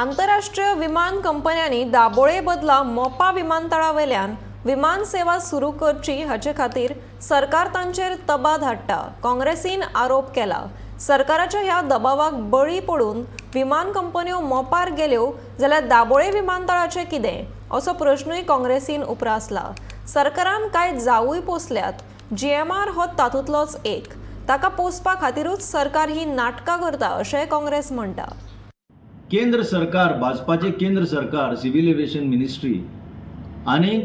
आंतरराष्ट्रीय विमान कंपन्यांनी दाबोळे बदला मोपा विमानतळावेल्यान विमान सेवा सुरू करची हाचे खातीर सरकार तांचेर दबाव धाडटा। काँग्रेसीन आरोप केला। सरकाराच्या ह्या दबावाक बळी पडून विमान कंपन्यो मोपार गेल्यो जाल्यार दाबोळे विमानतळाचे कितें असो प्रश्नूय काँग्रेसीन उपरासला। सरकारान कांय जावूय पोसल्यात, GMR हो तातूंतलोच एक। ताका पोसपा खातीरूच सरकार ही नाटकां करता अशें काँग्रेस म्हणटा। केंद्र सरकार, भाजपाचे केंद्र सरकार, सिव्हिल एव्हिएशन मिनिस्ट्री आणि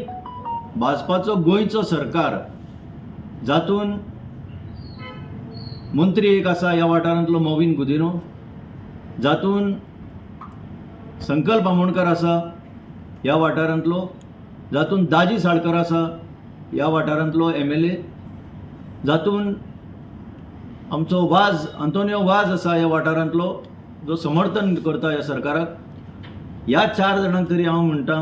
भाजपाचो गोंयचो सरकार, जातून मंत्री एक आसा ह्या वाठारांतलो मोविन गुदिनो, जातून संकल्प आमोणकर आसा ह्या वाठारांतलो, जातून दाजी साळकर आसा ह्या वाठारांतलो MLA, जातून आमचो वाज आंतोनियो वाज आसा ह्या वाठारांतलो जो समर्थन करता ह्या सरकाराक। ह्या 4 जाणांक तरी हांव म्हणटा,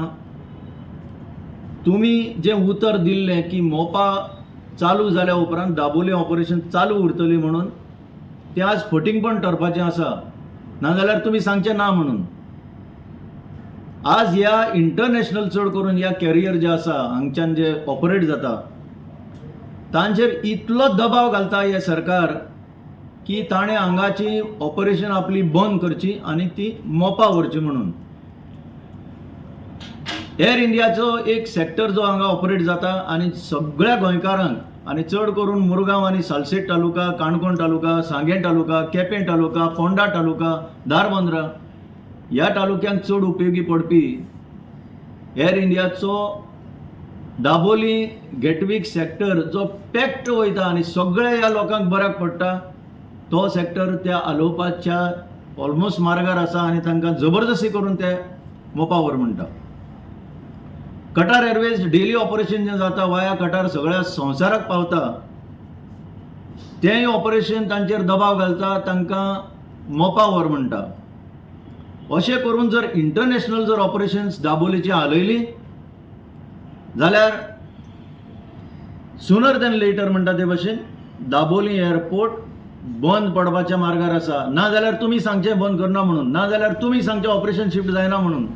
तुम्ही जे उतर दिल्लें की मोपा चालू जाल्या उपरांत दाबोळे ऑपरेशन चालू उरतली म्हणून, तें आज फटींगपण ठरपाचें आसा, नाजाल्यार तुमी सांगचें ना म्हणून। आज ह्या इंटरनॅशनल चड करून ह्या कॅरियर जे आसा हांगच्यान जे ऑपरेट जाता तांचेर इतलो दबाव घालता हे सरकार की ताणें हांगाची ऑपरेशन आपली बंद करची आणि ती मोपा व्हरची म्हणून। एअर इंडियाचो एक सेक्टर जो हांगा ऑपरेट जाता आणि सगळ्या गोंयकारांक आणि चड करून मुरगांव आणि सालसेट तालुका, काणकोण तालुका, सांगें तालुका, केपें तालुका, फोंडा तालुका, धारबांद्रा ह्या तालुक्यांक चड उपयोगी पडपी एअर इंडियाचो दाबोली गेटवीक सेक्टर जो पॅक्ट वयता आणि सगळ्या ह्या लोकांक बऱ्याक पडटा, तो सेक्टर त्या आलोवपाच्या ऑलमोस्ट मार्गार आसा आणि तांकां जबरदस्ती करून ते मोपावर म्हणटा। कटार एअरवेज डेली ऑपरेशन जें जाता वाया कटार सगळ्या संवसाराक पावता, तेंय ऑपरेशन तांचेर दबाव घालता, तांकां मोपावर म्हणटा। अशें करून जर इंटरनॅशनल जर ऑपरेशन्स दाबोलेची हालयली जाल्यार सुनर दॅन लेटर म्हणटा ते भशेन दाबोली एअरपोर्ट बंद पडपाच्या मार्गार आसा। ना जाल्यार तुमी सांगचें बंद करना म्हणून, ना जाल्यार तुमी सांगचें ऑपरेशन शिफ्ट जायना म्हणून।